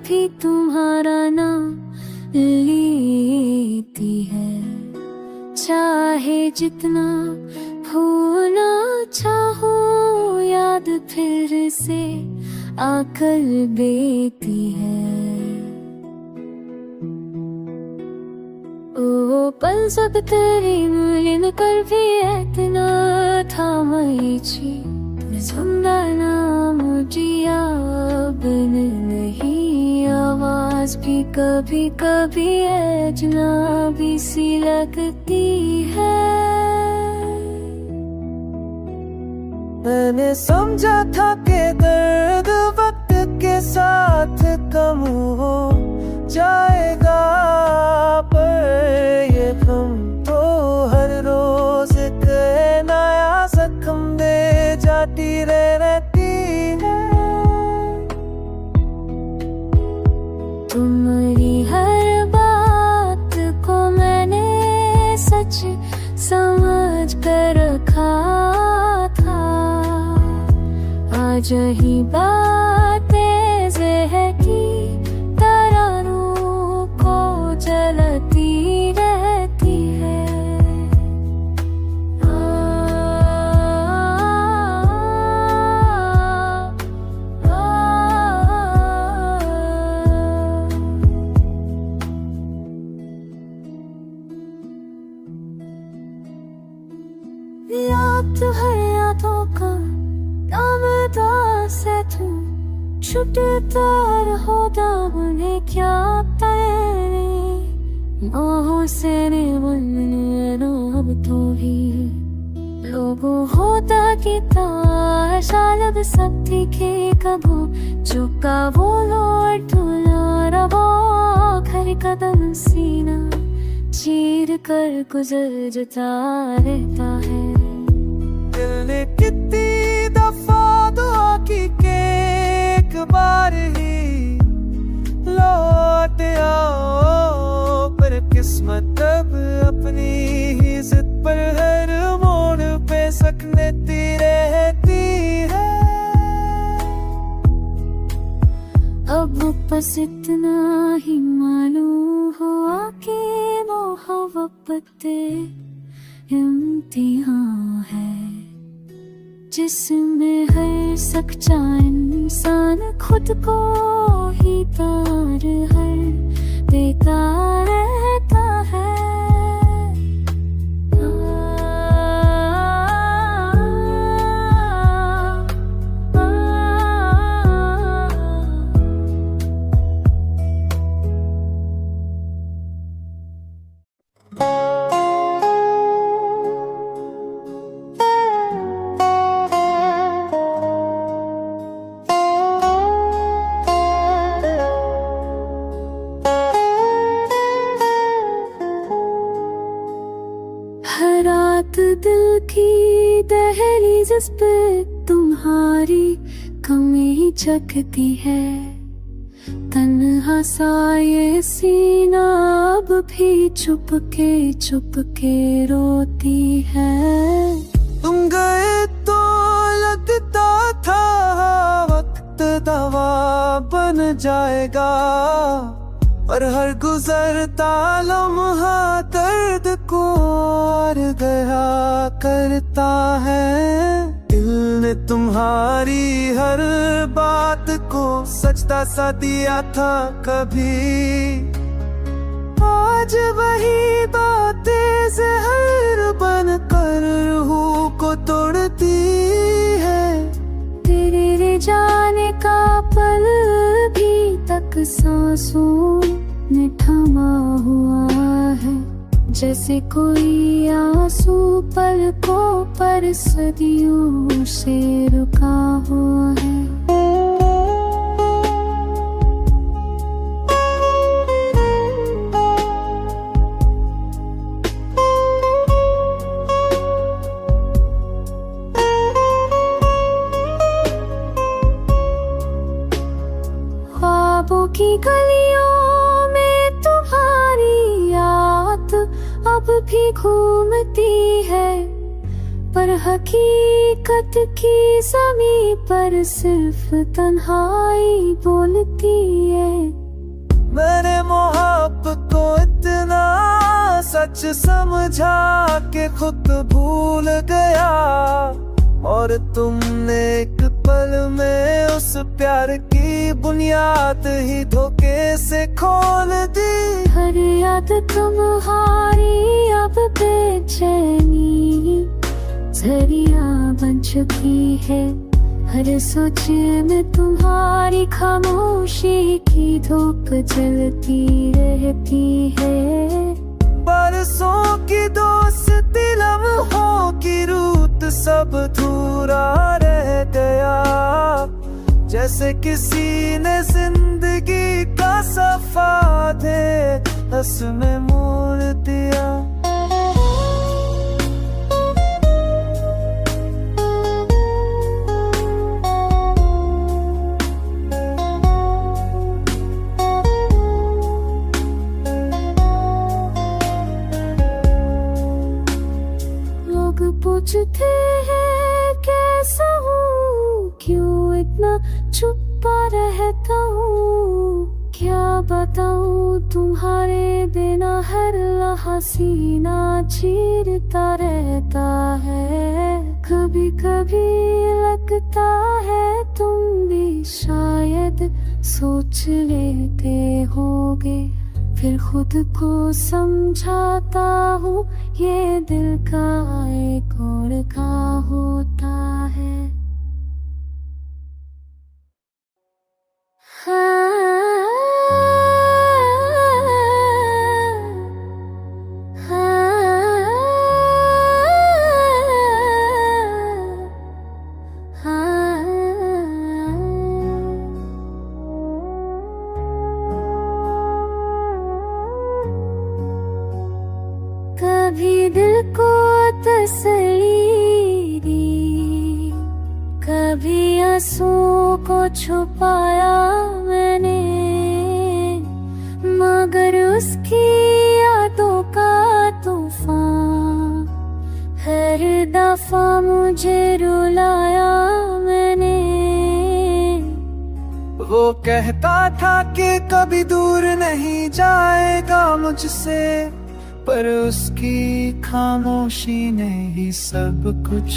भी तुम्हारा नाम लेती है। चाहे जितना भूलना चाहो, याद फिर से आकर बेती है। ओ पल सब तेरी मिलन कर भी इतना था मई छी, सुंदा नाम जिया बिन नहीं। आवाज भी कभी कभी अजनबी सी लगती है। मैंने समझा था कि दर्द वक्त के साथ कम हो जाएगा, पर ये गम तो हर रोज एक नया जख्म दे जाती रहती है। तुम्हारी हर बात को मैंने सच समझ कर रखा था। आज ही बातें ज़हर की तरह रूह को जलती रहती है। याद है यादों का दामदास है तू, छुटे तार हो दामने क्या तेरे आहों से निवलने अब तो भी लोगों होता कि तार शायद सकती के कबो चुका वो लौट तुला रबो खर कदम सीना चीर कर गुजर जाता रहता है। दिल ने कितनी दफा दुआ की के एक बार ही लौट आओ, पर किस्मत अब अपनी ही जिद पर हर मोड़ पे सकती रहती है। अब बस इतना ही मालूम हुआ कि मोहब्बत इम्तिहान है, जिसमें हर सच्चा इंसान खुद को ही तार हर देता रहता है। रात दिल की दहलीज पे तुम्हारी कमी जगती है। तन्हा सा ये सीना अब भी चुप के रोती है। तुम गए तो लगता था वक्त दवा बन जाएगा, और हर गुजरता लम्हा दर्द को और गया करता है। दिल ने तुम्हारी हर बात को सजदा सा दिया था कभी, आज वही बातें जहर बन कर रूह को तोड़ती है। तेरे जाने का पल भी तक सांसों में थमा हुआ है, जैसे कोई आंसू पलकों पर सदियों से रुका हुआ है। ख्वाबों की गलियों में तुम्हारी याद अब भी घूमती है। पर हकीकत की ज़मीं पर सिर्फ तन्हाई बोलती है। मैंने मोहब्बत को इतना सच समझा कि खुद भूल गया, और तुमने एक पल में उस प्यार की बुनियाद ही धोखे से खोल दी। हर याद तुम्हारी अब बेचैनी जरिया बन चुकी है। हर सोच में तुम्हारी खामोशी की धूप जलती रहती है। बरसों की दोस्ती लम्हों की रूत सब अधूरा रह गया, जैसे किसी ने जिंदगी का सफा दे हंस में मोड़ दिया। पूछते हैं कैसा हूँ, क्यों इतना छुपा रहता हूँ। क्या बताऊँ तुम्हारे बिना हर लम्हा सीना चीरता रहता है। कभी कभी लगता है तुम भी शायद सोच लेते होगे, फिर खुद को समझाता हूँ ये दिल का एक और का होता है। कभी दिल को तसल्ली दी, कभी आंसुओं को छुपाया मैंने, मगर उसकी यादों का तूफान हर दफा मुझे रुलाया मैंने। वो कहता था कि कभी दूर नहीं जाएगा मुझसे, पर उसकी खामोशी ने ही सब कुछ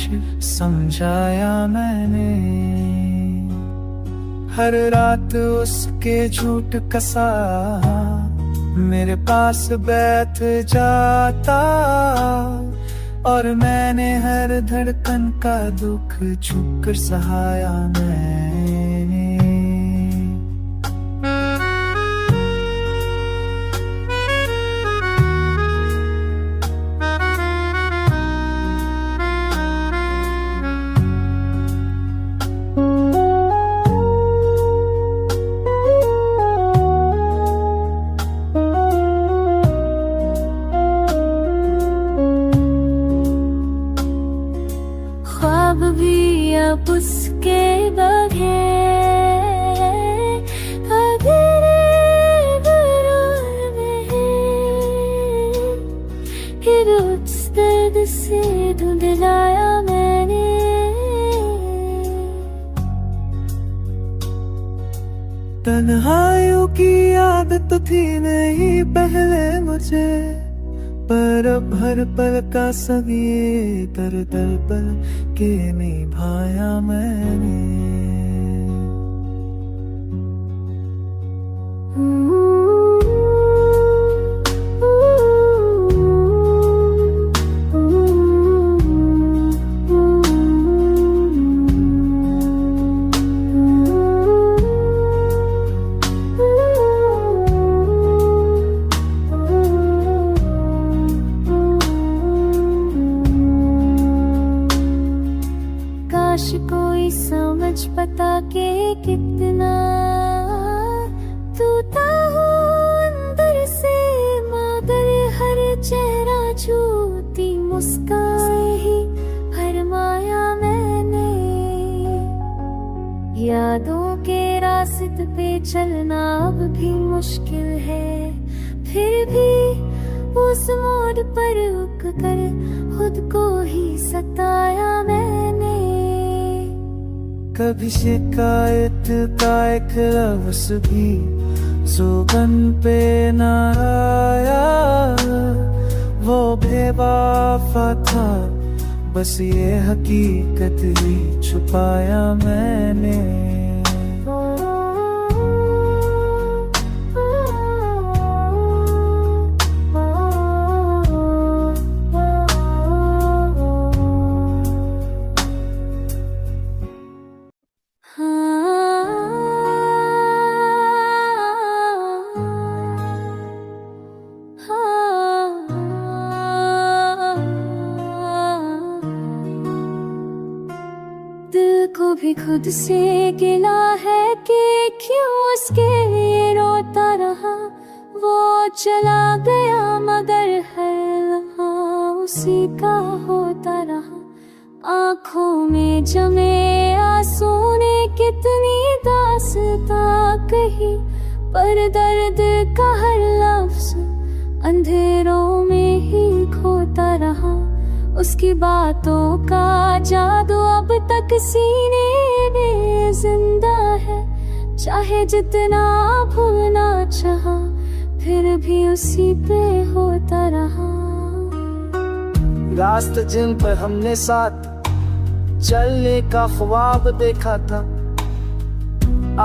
समझाया मैंने। हर रात उसके झूठ का सहा मेरे पास बैठ जाता, और मैंने हर धड़कन का दुख छुप कर सहाया मैंने। ख्वाब भी अब उसके बगैर अगर बरार में है, फिर उस दर्द से धुंधलाया मैंने। तन्हाइयों की आदत थी नहीं पहले मुझे, पर अब हर पल का सब ये दर दर पल के निभाया मैंने। काश कोई समझ पता के कितना टूटा हो अंदर से, मगर हर चेहरा झूठी मुस्कान ही फरमाया मैंने। यादों के रास्ते पे चलना अब भी मुश्किल है, फिर भी उस मोड़ पर रुक कर खुद को ही सताया मैंने। कभी शिकायत का एक लफ्ज़ भी जुबान पे न आया। वो बेवफा था, बस ये हकीकत ही छुपाया मैंने। दिल को भी खुद से गिला है कि क्यों उसके लिए रोता रहा। वो चला गया मगर हर लम्हा उसी का होता रहा। आँखों में जमे आंसू ने कितनी दास्तां कही, पर दर्द का हर लफ्ज़ अंधेरों में ही खोता रहा। उसकी बातों का जादू अब तक सीने में जिंदा है। चाहे जितना भूलना चाहा, फिर भी उसी पे होता रहा। रास्ते जिन पर हमने साथ चलने का ख्वाब देखा था,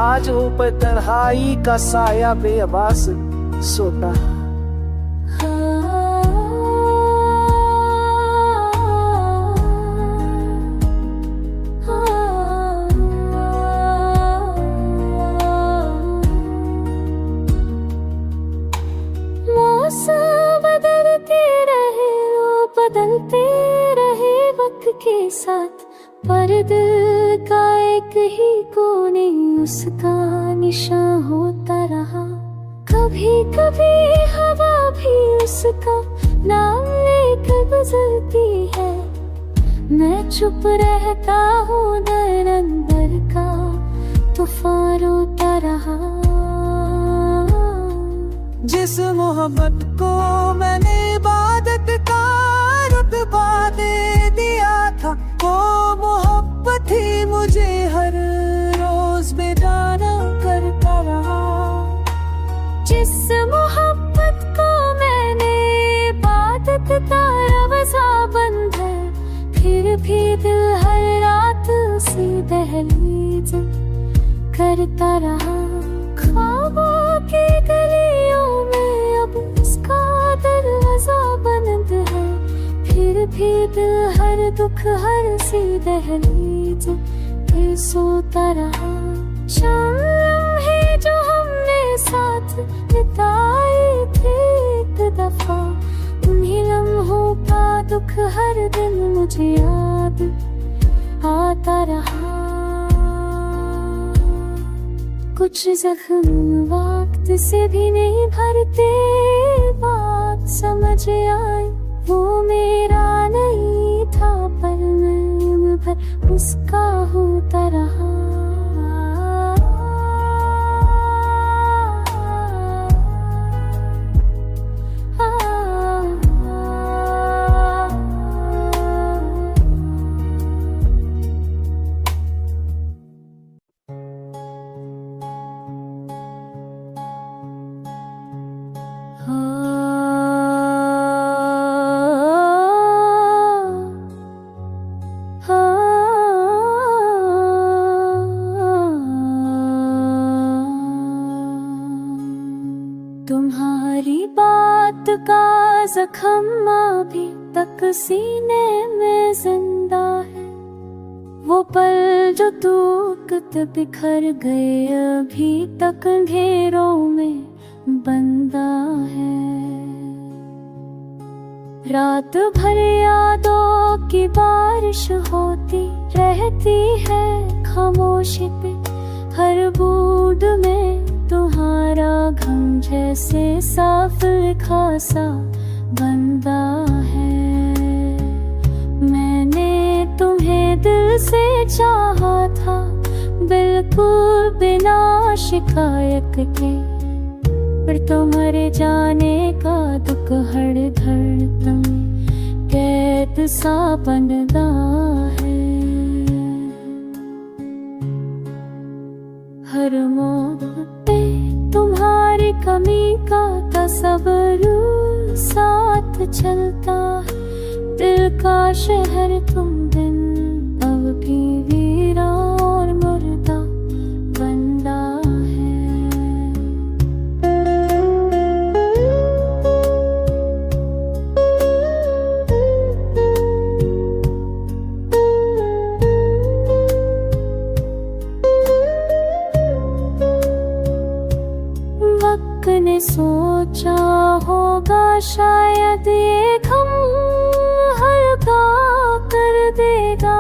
आज ऊपर तन्हाई का साया बेआवाज़ सोता। बदलते रहे, बदलते रहे वक्त के साथ, पर दिल का एक ही कोने उसका निशान होता रहा। कभी कभी हवा भी उसका नाम लेकर गुजरती है। मैं चुप रहता हूँ, दर अंदर का तूफान होता रहा। जिस मोहब्बत को मैंने इबादत का रुतबा दे दिया था, वो मोहब्बत ही मुझे हर रोज बेगाना करता रहा। जिस मोहब्बत को मैंने इबादत का रवज़ा बंद है, फिर भी दिल हर रात उसी दहलीज करता रहा। ख्वाबों की गलियों में अब उसका दरवाजा बंद है, फिर भी दिल हर दुख हर सी दहलीज पे सोता रहा। शाम लम्हे जो हमने साथ बिताए थे एक दफा, उन्हीं लम्हों का दुख हर दिन मुझे याद आता रहा। कुछ जख्म वक्त से भी नहीं भरते, बात समझ आई वो मेरा नहीं था, पर मैं भर उसका होता रहा। तुम्हारी बात का जख्म अभी तक सीने में जिंदा है। वो पल जो टूट बिखर गए अभी तक घेरों में बंदा है। रात भर यादों की बारिश होती रहती है खामोशी पे, हर बूंद में तुम्हारा गम जैसे साफ लिखा सा बंदा है। मैंने तुम्हें दिल से चाहा था, बिल्कुल बिना शिकायत के, पर तुम्हारे जाने का दुख हर धड़कन कहता रेत सा बनदा है। हर मोड़ पे तुम्हारी कमी का तस्वर साथ चलता है। दिल का शहर तुम दिन अब भी वीरा और मुर्दा बंदा है। वक्त ने सोचा होगा शायद ये गम हल्का कर देगा,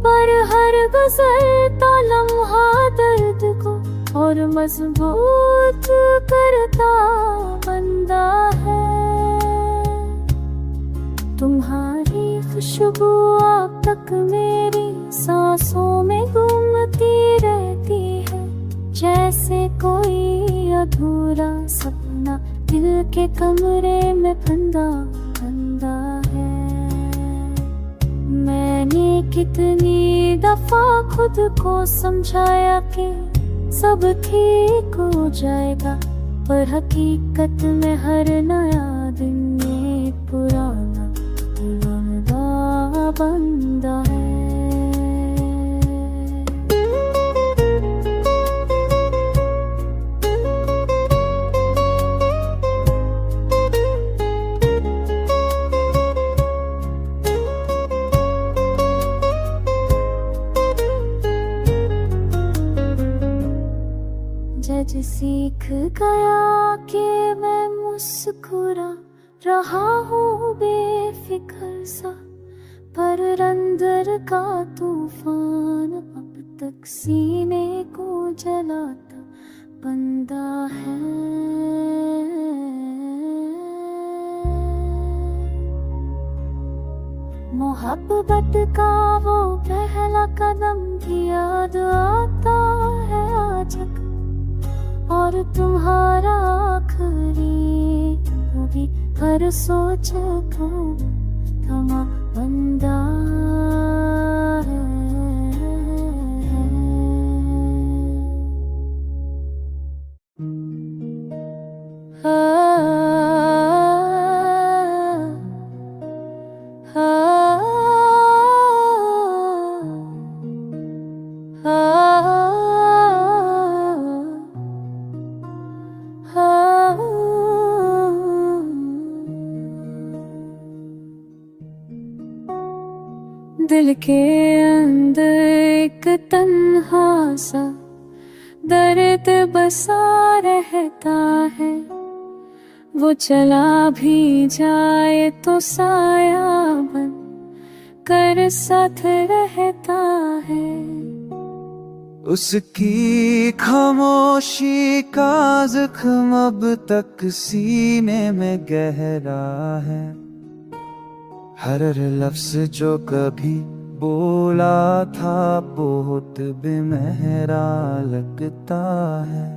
पर हर गुजरता लम्हा दर्द को और मजबूत करता बंदा है। तुम्हारी खुशबू अब तक मेरी सांसों में घूमती रहती है, जैसे कोई अधूरा सपना दिल के कमरे में बंदा बंदा है। मैंने कितनी दफा खुद को समझाया कि सब ठीक हो जाएगा, पर हकीकत में हर नया दिन एक पुराना पुराना बंदा है। जज सीख गया कि मैं मुस्कुरा रहा हूँ बेफिक्र सा, पर अंदर का तूफान अब तक सीने को जलाता बंदा है। मोहब्बत का वो पहला कदम भी याद आता है आज, और तुम्हारा आखिरी भी हर सोच को थमा बंदा है। दिल के अंदर एक तन्हा सा दर्द बसा रहता है, वो चला भी जाए तो साया बन कर साथ रहता है। उसकी खामोशी का जख्म अब तक सीने में गहरा है। हर लफ्ज जो कभी बोला था बहुत बेमहरा लगता है।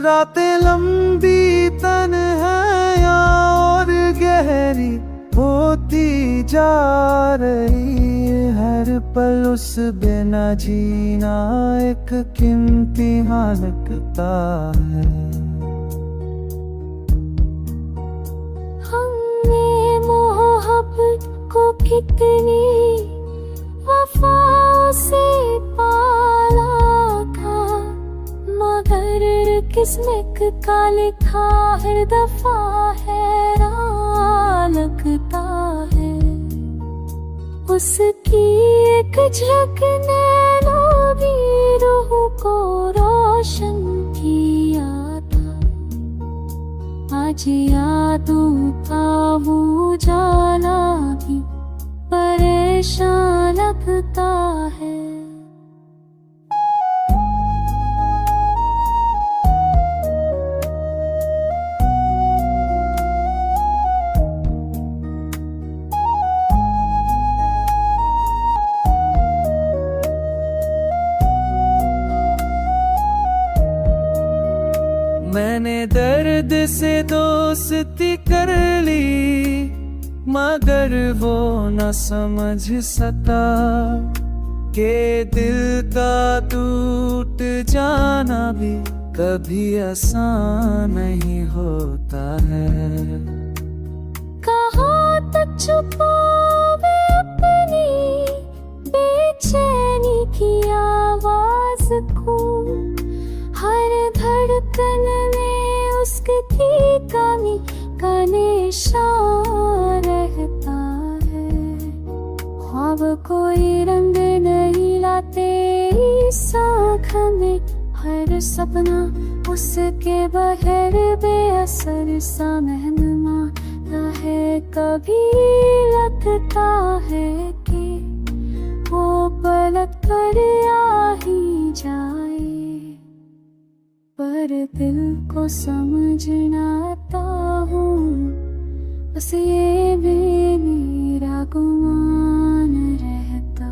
रातें लंबी तन्हाइयां और गहरी होती जा रही है। हर पल उस बिना जीना एक कीमती लगता है। को कितनी वफा से पाला था, मगर किस्मत का लिखा हर दफा हैरान लगता है। उसकी एक झलक नैनों भी रूह को रोशन किया था। आज यादों का वो उजाला भी परेशान लगता है। मैंने दर्द से दोस्ती कर ली, मगर वो न समझ सका के दिल का टूट जाना भी कभी आसान नहीं होता है। कहाँ तक छुपावे अपनी बेचैनी की आवाज को, हर धड़कन में उसकी कमी का निशान रहता है। ख्वाब कोई रंग नहीं लाते इस आँख में, हर सपना उसके बगैर बेअसर सा मेहनमाना है। कभी लगता है कि वो पलट कर आ ही जाए, पर दिल को समझना आता हूँ, बस ये भी मेरा गुमान रहता है।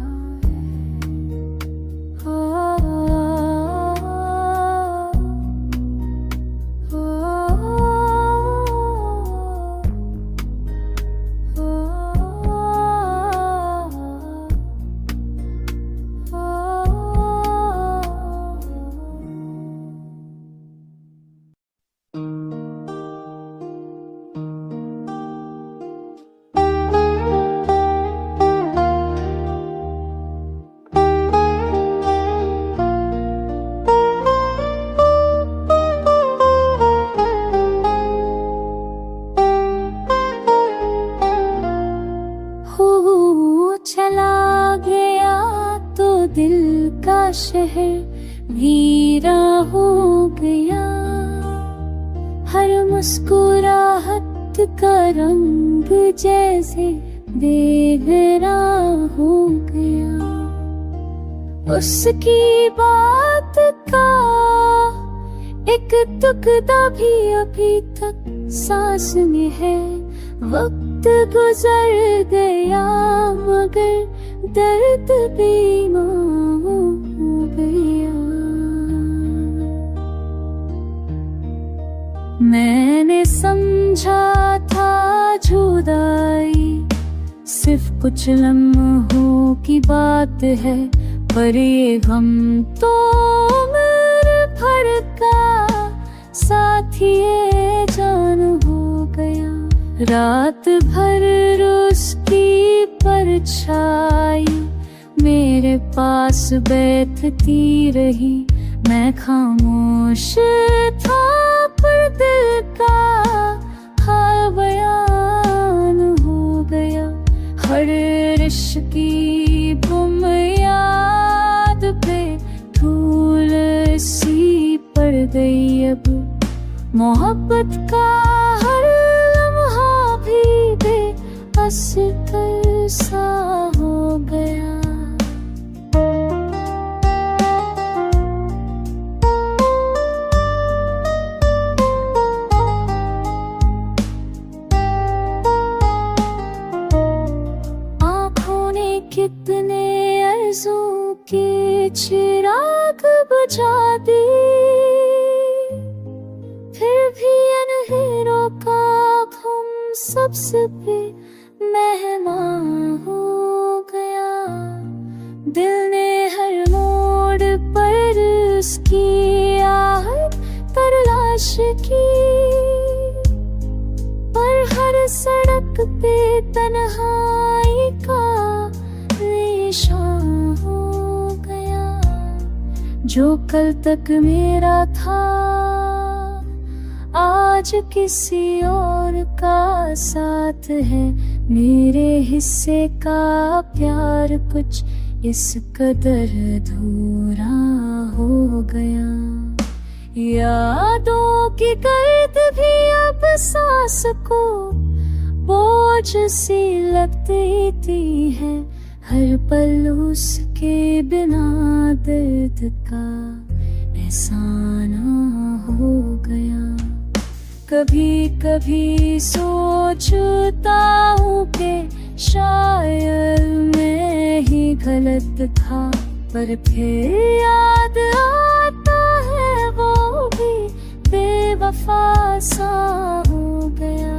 चला गया तो दिल का शहर वीरा हो गया, हर मुस्कुराहट का रंग जैसे बेगरा हो गया। उसकी बात का एक टुकड़ा भी अभी तक सांस में है। वक्त गुजर गया मगर दर्द बेईमान हो गया। मैंने समझा था जुदाई सिर्फ कुछ लम्हों की बात है, पर ये गम तो मेरे भर का साथी जान हो गया। रात भर उसकी परछाई मेरे पास बैठती रही, मैं खामोश था पर दिल का हाल बयान हो गया। हर रिश्ते की गुम याद पे धूल सी पड़ गई अब, मोहब्बत का हर लम्हा भी बेअसर सा हो गया। आँखों ने कितने अर्ज़ों के चिराग बुझा दी, फिर भी अनहेरों का हम सबसे पे मेहमान हो गया। दिल ने हर मोड़ पर उसकी आहट तलाश की, पर हर सड़क पे तन्हाई का निशान हो गया। जो कल तक मेरा था आज किसी और का साथ है। मेरे हिस्से का प्यार कुछ इस कदर अधूरा हो गया। यादों की गर्द भी अब सांस को बोझ सी लगती है, हर पल उसके बिना दर्द का एहसास हो गया। कभी कभी सोचता हूँ कि शायद मैं ही गलत था, पर फिर याद आता है वो भी बेवफा सा हो गया।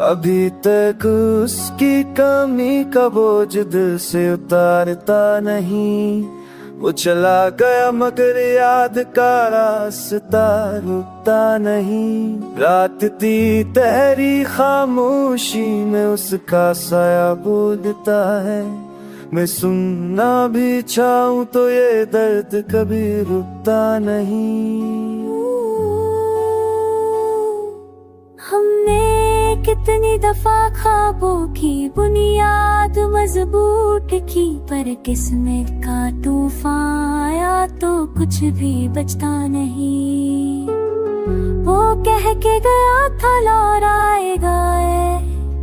अभी तक उसकी कमी का बोझ दिल से उतारता नहीं। वो चला गया मगर याद का रास्ता रुकता नहीं। रात दी तहरी खामोशी में उसका साया बोलता है। मैं सुनना भी चाहूं तो ये दर्द कभी रुकता नहीं। हमने कितनी दफा ख्वाबों की बुनियाद मजबूत की, पर किस्मत का तूफान आया तो कुछ भी बचता नहीं। वो कह के गया था लौट आएगा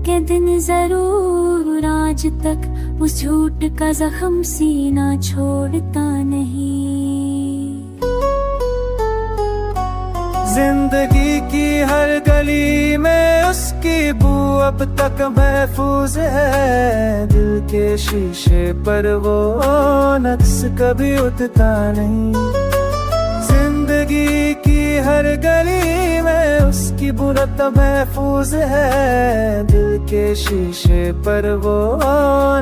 के दिन जरूर, आज तक उस झूठ का जख्म सीना छोड़ता नहीं। जिंदगी की हर गली में उसकी बू अब तक महफूज है। दिल के शीशे पर वो नक्श कभी उठता नहीं। जिंदगी की हर गली में उसकी बुरत महफूज है। दिल के शीशे पर वो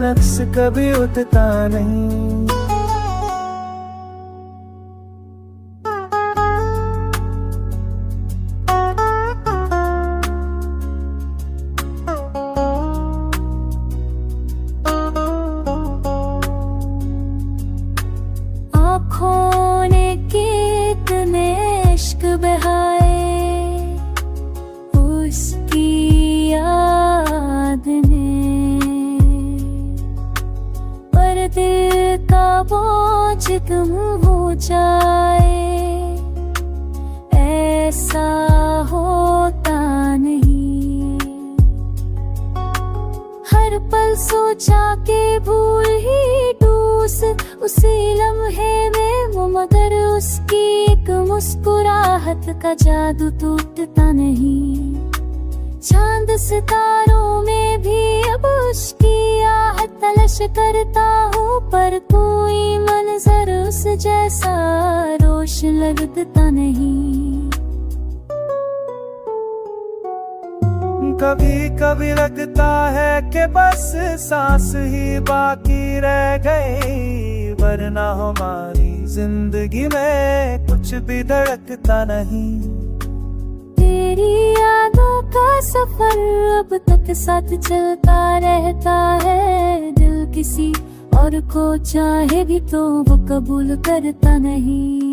नक्श कभी उठता नहीं। आँखों ने कितने इश्क बहाए उसकी याद ने, पर दिल का बोझ कम हो जाए ऐसा होता नहीं। हर पल सोचा के भूल ही टूस उसी लम्हे में वो, मगर उसकी एक मुस्कुराहट का जादू टूटता नहीं। चांद सितारों में भी अब उसकी आहट तलाश करता हूँ, पर कोई मंजर उस जैसा रोश लगता नहीं। कभी कभी लगता है कि बस सांस ही बाकी रह गई, वरना हमारी जिंदगी में कुछ भी धड़कता नहीं। तेरी यादों का सफर अब तक साथ चलता रहता है। दिल किसी और को चाहे भी तो वो कबूल करता नहीं।